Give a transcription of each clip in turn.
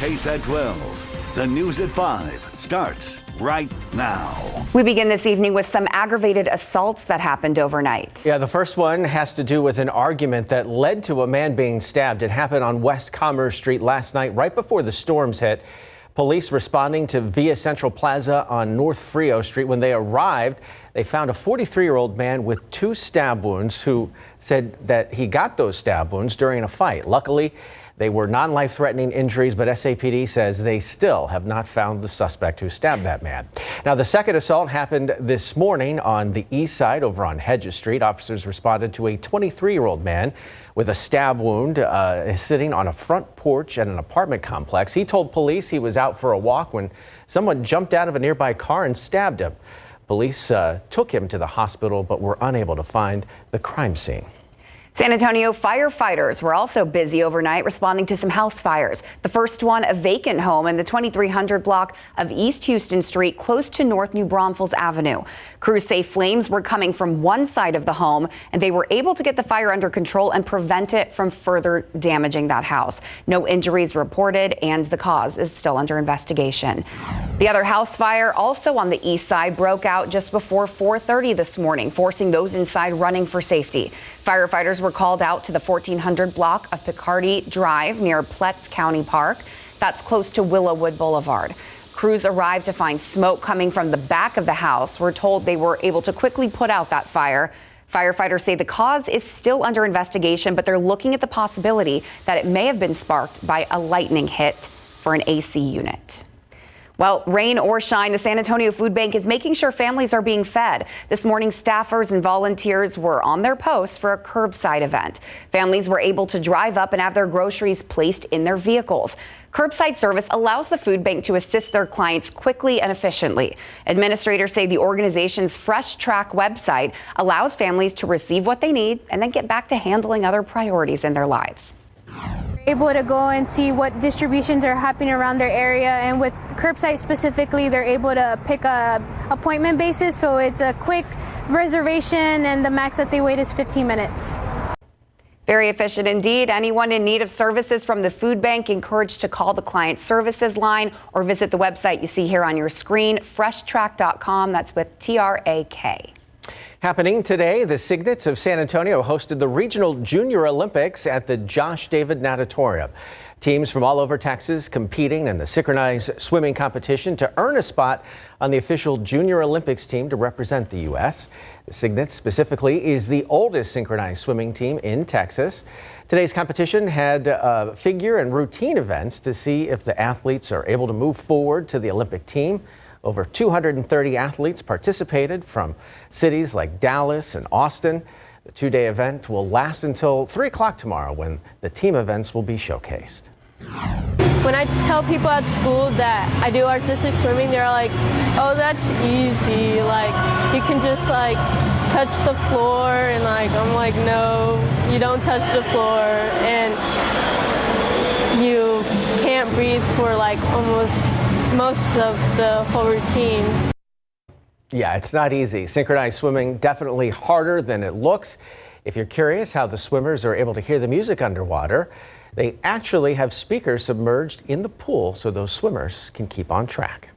KSAT 12. The news at 5 starts right now. We begin this evening with some aggravated assaults that happened overnight. Yeah, the first one has to do with an argument that led to a man being stabbed. It happened on West Commerce Street last night, right before the storms hit. Police responding to Via Central Plaza on North Frio Street. When they arrived, they found a 43-year-old man with 2 stab wounds who said that he got those stab wounds during a fight. Luckily, they were non-life-threatening injuries, but SAPD says they still have not found the suspect who stabbed that man. Now, the second assault happened this morning on the east side over on Hedges Street. Officers responded to a 23-year-old man with a stab wound sitting on a front porch at an apartment complex. He told police he was out for a walk when someone jumped out of a nearby car and stabbed him. Police took him to the hospital but were unable to find the crime scene. San Antonio firefighters were also busy overnight responding to some house fires. The first one, a vacant home in the 2300 block of East Houston Street, close to North New Braunfels Avenue. Crews say flames were coming from one side of the home, and they were able to get the fire under control and prevent it from further damaging that house. No injuries reported, and the cause is still under investigation. The other house fire, also on the east side, broke out just before 4:30 this morning, forcing those inside running for safety. Firefighters were called out to the 1400 block of Picardy Drive near Pletz County Park. That's close to Willowwood Boulevard. Crews arrived to find smoke coming from the back of the house. We're told they were able to quickly put out that fire. Firefighters say the cause is still under investigation, but they're looking at the possibility that it may have been sparked by a lightning hit for an AC unit. Well, rain or shine, the San Antonio Food Bank is making sure families are being fed. This morning, staffers and volunteers were on their posts for a curbside event. Families were able to drive up and have their groceries placed in their vehicles. Curbside service allows the food bank to assist their clients quickly and efficiently. Administrators say the organization's Fresh Track website allows families to receive what they need and then get back to handling other priorities in their lives. Able to go and see what distributions are happening around their area, and with curbside specifically, they're able to pick a appointment basis, so it's a quick reservation and the max that they wait is 15 minutes. Very efficient indeed. Anyone in need of services from the food bank encouraged to call the client services line or visit the website you see here on your screen, freshtrack.com. That's with TRAK. Happening today, the Cygnets of San Antonio hosted the Regional Junior Olympics at the Josh David Natatorium. Teams from all over Texas competing in the synchronized swimming competition to earn a spot on the official Junior Olympics team to represent the U.S. The Cygnets specifically is the oldest synchronized swimming team in Texas. Today's competition had figure and routine events to see if the athletes are able to move forward to the Olympic team. Over 230 athletes participated from cities like Dallas and Austin. The 2-day event will last until 3 o'clock tomorrow when the team events will be showcased. When I tell people at school that I do artistic swimming, they're like, oh, that's easy. Like, you can just like touch the floor, and like, I'm like, no, you don't touch the floor, and you can't breathe for like almost most of the whole routine. Yeah, it's not easy. Synchronized swimming definitely harder than it looks. If you're curious how the swimmers are able to hear the music underwater, they actually have speakers submerged in the pool so those swimmers can keep on track.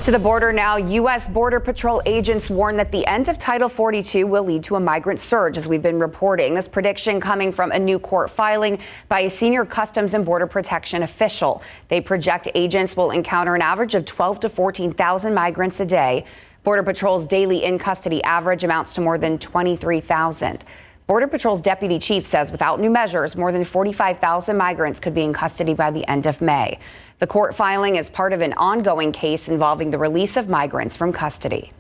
To the border now, U.S. Border Patrol agents warn that the end of Title 42 will lead to a migrant surge, as we've been reporting. This prediction coming from a new court filing by a senior Customs and Border Protection official. They project agents will encounter an average of 12 to 14,000 migrants a day. Border Patrol's daily in-custody average amounts to more than 23,000. Border Patrol's deputy chief says without new measures, more than 45,000 migrants could be in custody by the end of May. The court filing is part of an ongoing case involving the release of migrants from custody.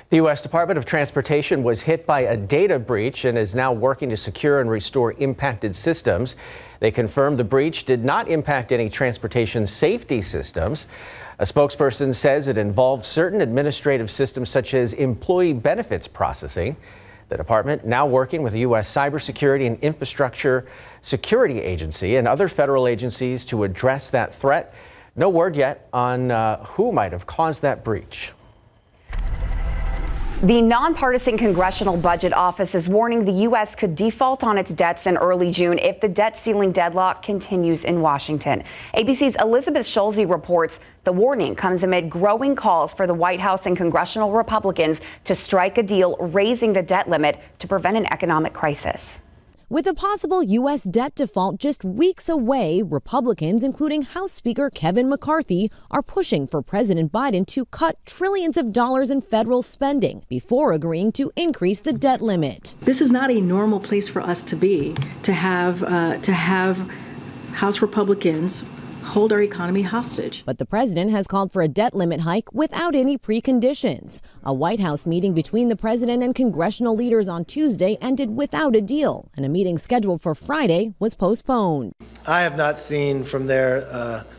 The U.S. Department of Transportation was hit by a data breach and is now working to secure and restore impacted systems. They confirmed the breach did not impact any transportation safety systems. A spokesperson says it involved certain administrative systems such as employee benefits processing. The department now working with the U.S. Cybersecurity and Infrastructure Security Agency and other federal agencies to address that threat. No word yet on who might have caused that breach. The nonpartisan Congressional Budget Office is warning the U.S. could default on its debts in early June if the debt ceiling deadlock continues in Washington. ABC's Elizabeth Schulze reports the warning comes amid growing calls for the White House and congressional Republicans to strike a deal raising the debt limit to prevent an economic crisis. With a possible U.S. debt default just weeks away, Republicans, including House Speaker Kevin McCarthy, are pushing for President Biden to cut trillions of dollars in federal spending before agreeing to increase the debt limit. This is not a normal place for us to be, to have House Republicans hold our economy hostage. But the president has called for a debt limit hike without any preconditions. A White House meeting between the president and congressional leaders on Tuesday ended without a deal, and a meeting scheduled for Friday was postponed. I have not seen from there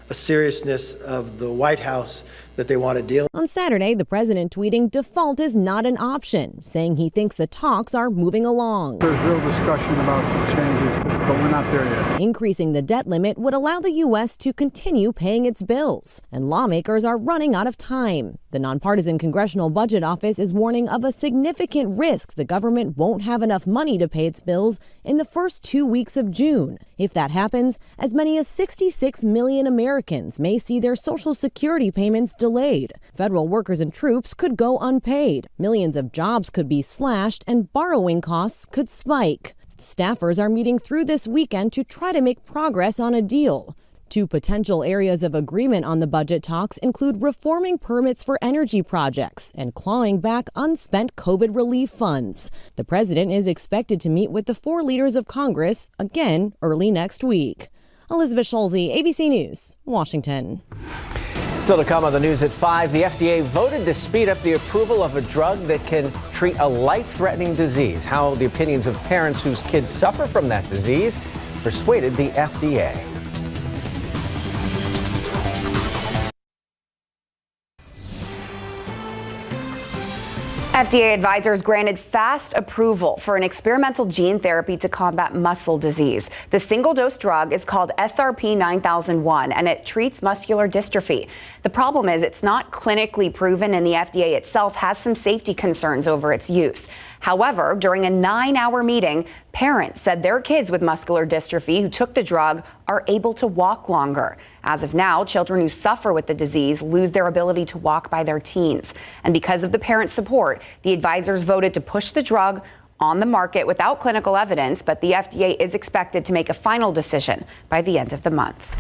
a seriousness of the White House that they want to deal. On Saturday, the president tweeting default is not an option, saying he thinks the talks are moving along. There's real discussion about some changes, but we're not there yet. Increasing the debt limit would allow the U.S. to continue paying its bills, and lawmakers are running out of time. The nonpartisan Congressional Budget Office is warning of a significant risk the government won't have enough money to pay its bills in the first 2 weeks of June. If that happens, as many as 66 million Americans may see their Social Security payments delayed. Federal workers and troops could go unpaid. Millions of jobs could be slashed, and borrowing costs could spike. Staffers are meeting through this weekend to try to make progress on a deal. Two potential areas of agreement on the budget talks include reforming permits for energy projects and clawing back unspent COVID relief funds. The president is expected to meet with the 4 leaders of Congress again early next week. Elizabeth Schulze, ABC News, Washington. Still to come on the news at 5, the FDA voted to speed up the approval of a drug that can treat a life-threatening disease. How the opinions of parents whose kids suffer from that disease persuaded the FDA. FDA advisors granted fast approval for an experimental gene therapy to combat muscle disease. The single-dose drug is called SRP-9001, and it treats muscular dystrophy. The problem is it's not clinically proven, and the FDA itself has some safety concerns over its use. However, during a 9-hour meeting, parents said their kids with muscular dystrophy who took the drug are able to walk longer. As of now, children who suffer with the disease lose their ability to walk by their teens. And because of the parent support, the advisors voted to push the drug on the market without clinical evidence, but the FDA is expected to make a final decision by the end of the month.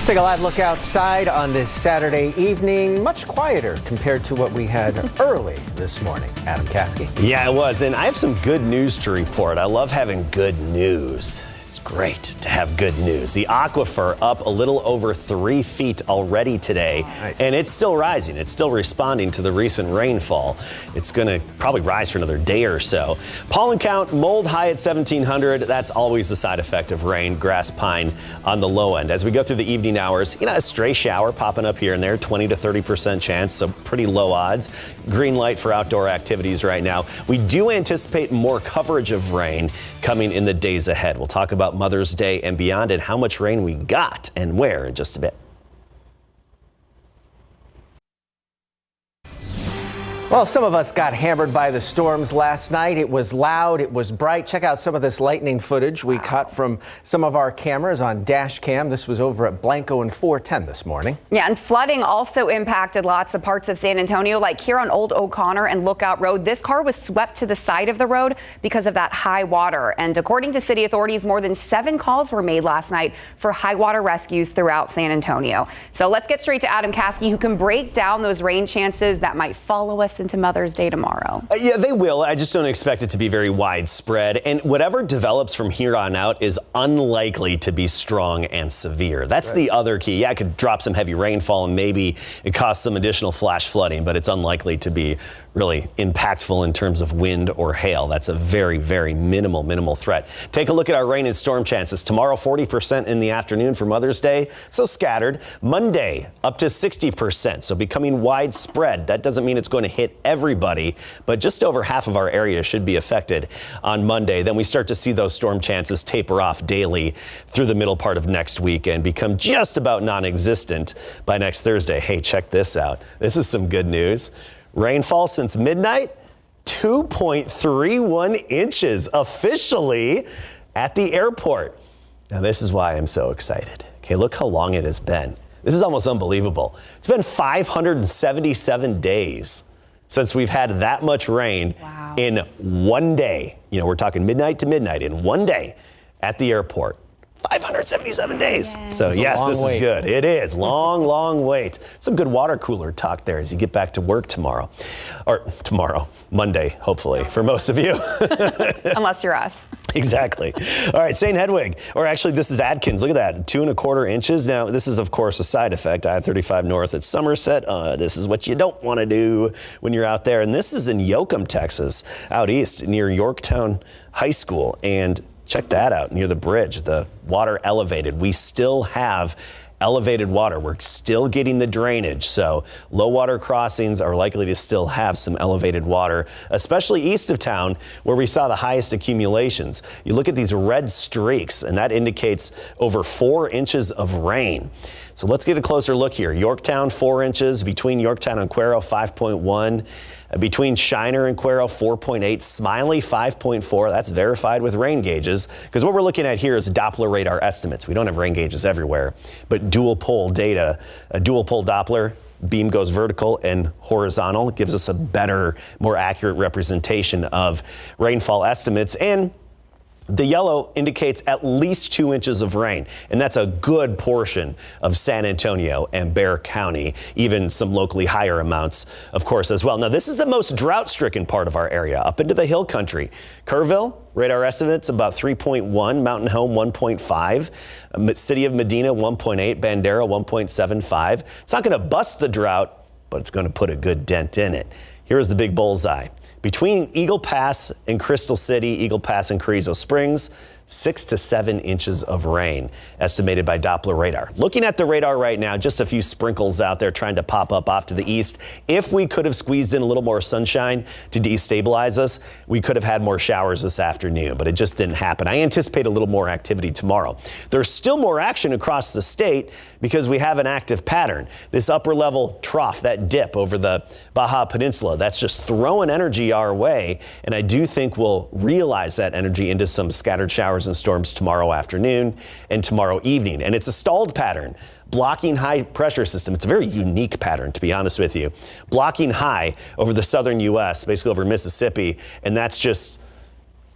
Take a live look outside on this Saturday evening. Much quieter compared to what we had early this morning. Adam Caskey. Yeah, it was. And I have some good news to report. I love having good news. It's great to have good news. The aquifer up a little over 3 feet already today, nice. And it's still rising. It's still responding to the recent rainfall. It's going to probably rise for another day or so. Pollen count, mold high at 1,700. That's always the side effect of rain. Grass pine on the low end. As we go through the evening hours, a stray shower popping up here and there, 20 to 30% chance, so pretty low odds. Green light for outdoor activities right now. We do anticipate more coverage of rain coming in the days ahead. We'll talk about Mother's Day and beyond and how much rain we got and where in just a bit. Well, some of us got hammered by the storms last night. It was loud, it was bright. Check out some of this lightning footage we caught from some of our cameras on dash cam. This was over at Blanco and 410 this morning. Yeah, and flooding also impacted lots of parts of San Antonio, like here on Old O'Connor and Lookout Road. This car was swept to the side of the road because of that high water. And according to city authorities, more than 7 calls were made last night for high water rescues throughout San Antonio. So let's get straight to Adam Caskey, who can break down those rain chances that might follow us into Mother's Day tomorrow. Yeah, they will. I just don't expect it to be very widespread. And whatever develops from here on out is unlikely to be strong and severe. That's right. The other key. Yeah, it could drop some heavy rainfall and maybe it cause some additional flash flooding, but it's unlikely to be really impactful in terms of wind or hail. That's a very, very minimal threat. Take a look at our rain and storm chances. Tomorrow, 40% in the afternoon for Mother's Day, so scattered. Monday, up to 60%, so becoming widespread. That doesn't mean it's going to hit everybody, but just over half of our area should be affected on Monday. Then we start to see those storm chances taper off daily through the middle part of next week and become just about non-existent by next Thursday. Hey, check this out. This is some good news. Rainfall since midnight, 2.31 inches officially at the airport. Now, this is why I'm so excited. Okay, look how long it has been. This is almost unbelievable. It's been 577 days since we've had that much rain in one day. You know, we're talking midnight to midnight in one day at the airport. 577 days. Yay. So yes, this is good. It is. Long wait. Some good water cooler talk there as you get back to work tomorrow. Or tomorrow, Monday, hopefully, for most of you. Unless you're us. Exactly. All right, St. Hedwig, or actually this is Adkins. Look at that, 2.25 inches. Now, this is, of course, a side effect. I-35 North at Somerset. This is what you don't want to do when you're out there. And this is in Yoakum, Texas, out east near Yorktown High School. And check that out, near the bridge, the water elevated. We still have elevated water. We're still getting the drainage. So low water crossings are likely to still have some elevated water, especially east of town where we saw the highest accumulations. You look at these red streaks and that indicates over 4 inches of rain. So let's get a closer look here. Yorktown, 4 inches. Between Yorktown and Cuero, 5.1. Between Shiner and Cuero, 4.8. Smiley, 5.4. That's verified with rain gauges. Because what we're looking at here is Doppler radar estimates. We don't have rain gauges everywhere, but dual pole data. A dual pole Doppler beam goes vertical and horizontal. It gives us a better, more accurate representation of rainfall estimates. And the yellow indicates at least 2 inches of rain, and that's a good portion of San Antonio and Bexar County, even some locally higher amounts, of course, as well. Now, this is the most drought-stricken part of our area, up into the hill country. Kerrville, radar estimates about 3.1, Mountain Home 1.5, City of Medina 1.8, Bandera 1.75. It's not going to bust the drought, but it's going to put a good dent in it. Here's the big bullseye. Between Eagle Pass and Crystal City, Eagle Pass and Carrizo Springs, 6 to 7 inches of rain estimated by Doppler radar. Looking at the radar right now, just a few sprinkles out there trying to pop up off to the east. If we could have squeezed in a little more sunshine to destabilize us, we could have had more showers this afternoon, but it just didn't happen. I anticipate a little more activity tomorrow. There's still more action across the state because we have an active pattern. This upper level trough, that dip over the Baja Peninsula, that's just throwing energy our way. And I do think we'll realize that energy into some scattered showers and storms tomorrow afternoon and tomorrow evening. And it's a stalled pattern, blocking high pressure system. It's a very unique pattern, to be honest with you. Blocking high over the southern U.S., basically over Mississippi, and that's just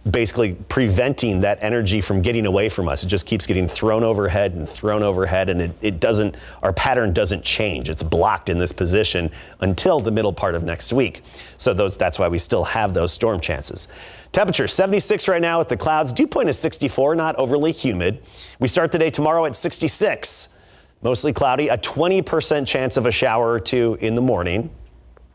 basically preventing that energy from getting away from us. It just keeps getting thrown overhead, and it doesn't, our pattern doesn't change. It's blocked in this position until the middle part of next week. So that's why we still have those storm chances. Temperature 76 right now with the clouds. Dew point is 64, not overly humid. We start the day tomorrow at 66. Mostly cloudy, a 20% chance of a shower or two in the morning.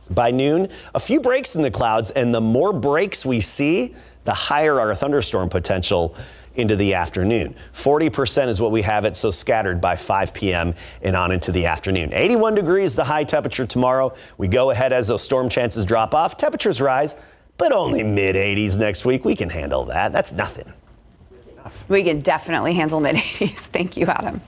By noon, a few breaks in the clouds, and the more breaks we see, the higher our thunderstorm potential into the afternoon. 40% is what we have it, so scattered by 5 p.m. and on into the afternoon. 81 degrees, the high temperature tomorrow. We go ahead as those storm chances drop off. Temperatures rise, but only mid-80s next week. We can handle that. That's nothing. We can definitely handle mid-80s. Thank you, Adam.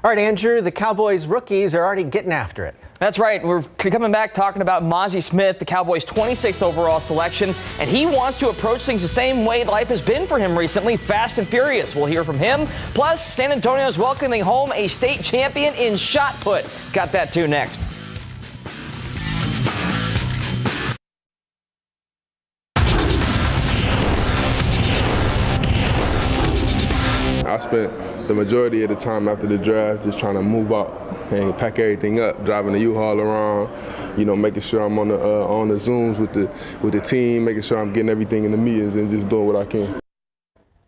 All right, Andrew, the Cowboys rookies are already getting after it. That's right. We're coming back talking about Mazi Smith, the Cowboys' 26th overall selection, and he wants to approach things the same way life has been for him recently, fast and furious. We'll hear from him. Plus, San Antonio is welcoming home a state champion in shot put. Got that too next. I spent the majority of the time after the draft just trying to move up and pack everything up, driving the U-Haul around, making sure I'm on the Zooms with the team, making sure I'm getting everything in the meetings and just doing what I can.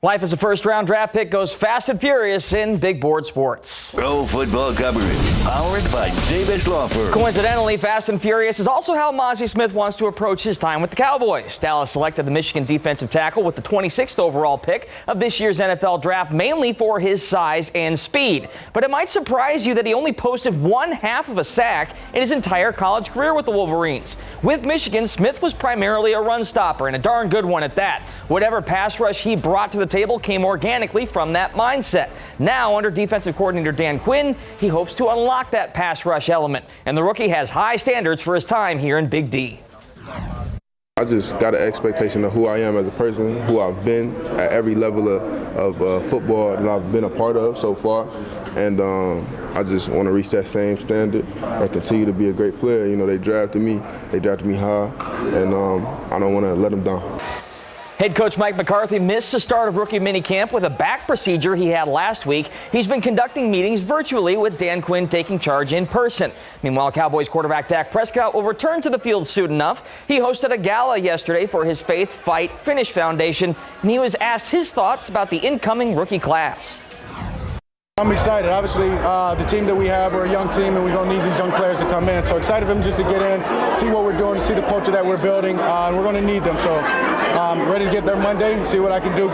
Life as a first-round draft pick goes fast and furious in big board sports. Pro football coverage, powered by Davis Law Firm. Coincidentally, fast and furious is also how Mazi Smith wants to approach his time with the Cowboys. Dallas selected the Michigan defensive tackle with the 26th overall pick of this year's NFL draft, mainly for his size and speed. But it might surprise you that he only posted 1/2 of a sack in his entire college career with the Wolverines. With Michigan, Smith was primarily a run stopper, and a darn good one at that. Whatever pass rush he brought to the table came organically from that mindset. Now, under defensive coordinator Dan Quinn, he hopes to unlock that pass rush element, and the rookie has high standards for his time here in Big D. I just got an expectation of who I am as a person, who I've been at every level of football that I've been a part of so far. And I just want to reach that same standard and continue to be a great player. You know, they drafted me high, and I don't want to let them down. Head coach Mike McCarthy missed the start of rookie minicamp with a back procedure he had last week. He's been conducting meetings virtually with Dan Quinn taking charge in person. Meanwhile, Cowboys quarterback Dak Prescott will return to the field soon enough. He hosted a gala yesterday for his Faith, Fight, Finish Foundation, and he was asked his thoughts about the incoming rookie class. I'm excited. Obviously, the team that we have, we're a young team, and we're going to need these young players to come in. So excited for them just to get in, see what we're doing, see the culture that we're building, and we're going to need them. So ready to get there Monday, see what I can do,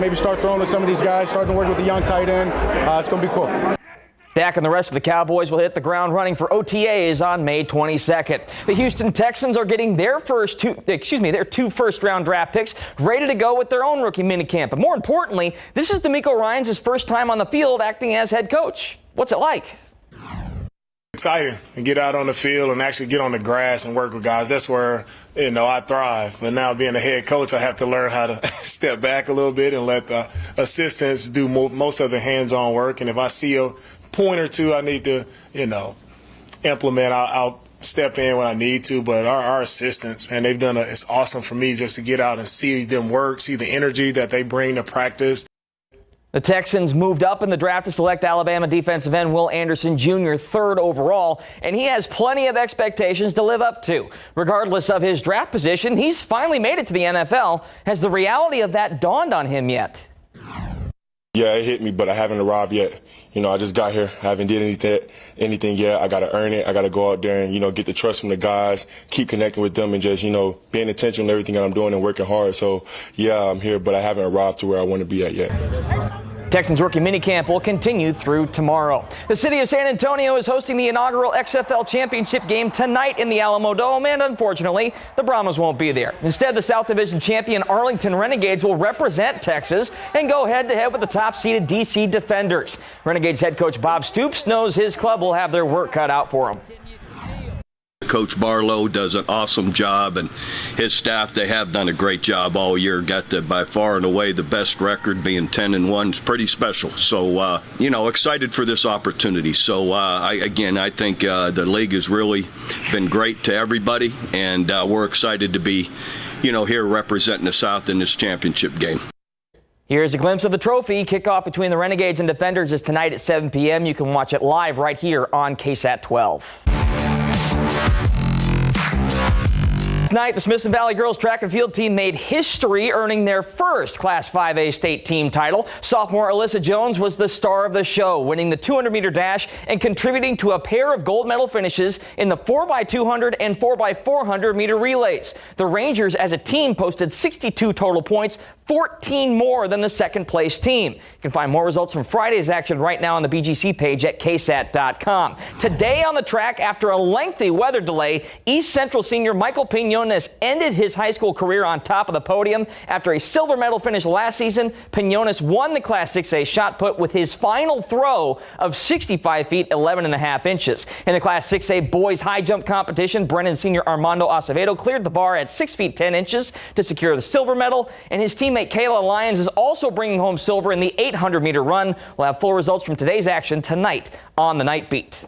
maybe start throwing with some of these guys, starting to work with the young tight end. It's going to be cool. Dak and the rest of the Cowboys will hit the ground running for OTAs on May 22nd. The Houston Texans are getting their two first-round draft picks ready to go with their own rookie minicamp. But more importantly, this is DeMeco Ryans' first time on the field acting as head coach. What's it like? Exciting to get out on the field and actually get on the grass and work with guys. That's where, I thrive. But now being a head coach, I have to learn how to step back a little bit and let the assistants do most of the hands-on work. And if I see a point or two I need to, implement, I'll step in when I need to. But our assistants, man, they've done it's awesome for me just to get out and see them work, see the energy that they bring to practice. The Texans moved up in the draft to select Alabama defensive end Will Anderson Jr. 3rd overall, and he has plenty of expectations to live up to. Regardless of his draft position, he's finally made it to the NFL. Has the reality of that dawned on him yet? Yeah, it hit me, but I haven't arrived yet. I just got here. I haven't did anything yet. I got to earn it. I got to go out there and, get the trust from the guys, keep connecting with them and just, paying attention to everything that I'm doing and working hard. So, yeah, I'm here, but I haven't arrived to where I want to be at yet. Texans rookie minicamp will continue through tomorrow. The city of San Antonio is hosting the inaugural XFL championship game tonight in the Alamo Dome, and unfortunately, the Brahmas won't be there. Instead, the South Division champion Arlington Renegades will represent Texas and go head-to-head with the top-seeded DC Defenders. Renegades head coach Bob Stoops knows his club will have their work cut out for them. Coach Barlow does an awesome job, and his staff, they have done a great job all year. Got by far and away the best record, being 10-1. It's pretty special. So, excited for this opportunity. So, I think the league has really been great to everybody, and we're excited to be, here representing the South in this championship game. Here's a glimpse of the trophy. Kickoff between the Renegades and Defenders is tonight at 7 p.m. You can watch it live right here on KSAT 12. Tonight, the Smithson Valley girls track and field team made history, earning their first Class 5A state team title. Sophomore Alyssa Jones was the star of the show, winning the 200-meter dash and contributing to a pair of gold medal finishes in the 4x200 and 4x400 meter relays. The Rangers as a team posted 62 total points, 14 more than the second-place team. You can find more results from Friday's action right now on the BGC page at KSAT.com. Today on the track, after a lengthy weather delay, East Central senior Michael Pinones ended his high school career on top of the podium. After a silver medal finish last season, Pinones won the Class 6A shot put with his final throw of 65 feet 11 and a half inches. In the Class 6A boys high jump competition, Brennan senior Armando Acevedo cleared the bar at 6 feet 10 inches to secure the silver medal, and his teammate Kayla Lyons is also bringing home silver in the 800-meter run. We'll have full results from today's action tonight on the Night Beat.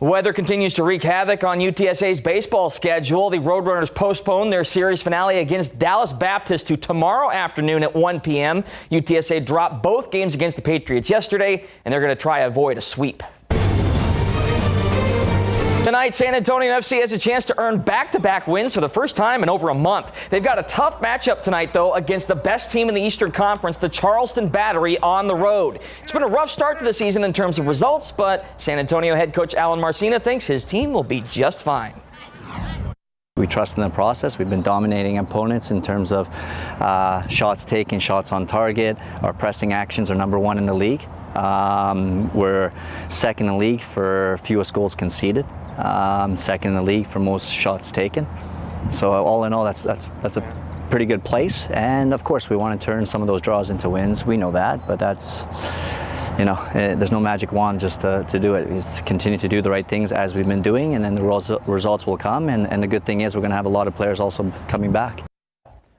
Weather continues to wreak havoc on UTSA's baseball schedule. The Roadrunners postponed their series finale against Dallas Baptist to tomorrow afternoon at 1 p.m. UTSA dropped both games against the Patriots yesterday, and they're going to try to avoid a sweep. Tonight, San Antonio FC has a chance to earn back-to-back wins for the first time in over a month. They've got a tough matchup tonight, though, against the best team in the Eastern Conference, the Charleston Battery, on the road. It's been a rough start to the season in terms of results, but San Antonio head coach Alan Marcina thinks his team will be just fine. We trust in the process. We've been dominating opponents in terms of shots taken, shots on target. Our pressing actions are number one in the league. We're second in the league for fewest goals conceded. Second in the league for most shots taken. So all in all, that's a pretty good place. And of course, we want to turn some of those draws into wins. We know that, but that's there's no magic wand just to do it. It's continue to do the right things as we've been doing, and then the results will come. And the good thing is we're going to have a lot of players also coming back.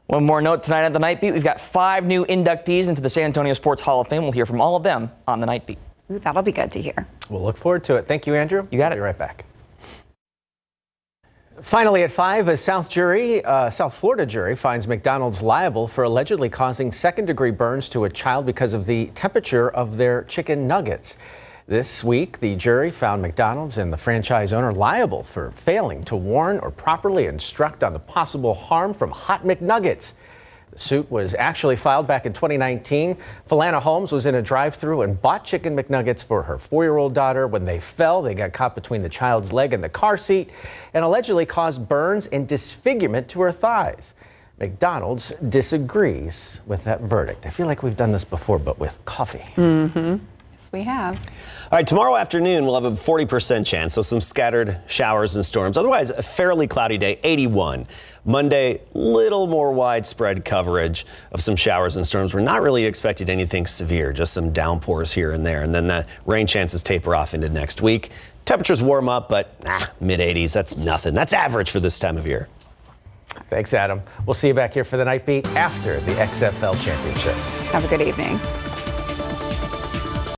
One more note tonight at the Night Beat. We've got 5 new inductees into the San Antonio Sports Hall of Fame. We'll hear from all of them on the Night Beat. Ooh, that'll be good to hear. We'll look forward to it. Thank you, Andrew. You got it. Be right back. Finally, at 5, a South Florida jury finds McDonald's liable for allegedly causing second-degree burns to a child because of the temperature of their chicken nuggets. This week, the jury found McDonald's and the franchise owner liable for failing to warn or properly instruct on the possible harm from hot McNuggets. The suit was actually filed back in 2019. Falana Holmes was in a drive-thru and bought chicken McNuggets for her 4-year-old daughter. When they fell, they got caught between the child's leg and the car seat and allegedly caused burns and disfigurement to her thighs. McDonald's disagrees with that verdict. I feel like we've done this before, but with coffee. Mm-hmm. Yes, we have. All right, tomorrow afternoon we'll have a 40% chance, so some scattered showers and storms. Otherwise, a fairly cloudy day, 81. Monday, little more widespread coverage of some showers and storms. We're not really expecting anything severe, just some downpours here and there. And then the rain chances taper off into next week. Temperatures warm up, but mid-80s, that's nothing. That's average for this time of year. Thanks, Adam. We'll see you back here for the Night Beat after the XFL Championship. Have a good evening.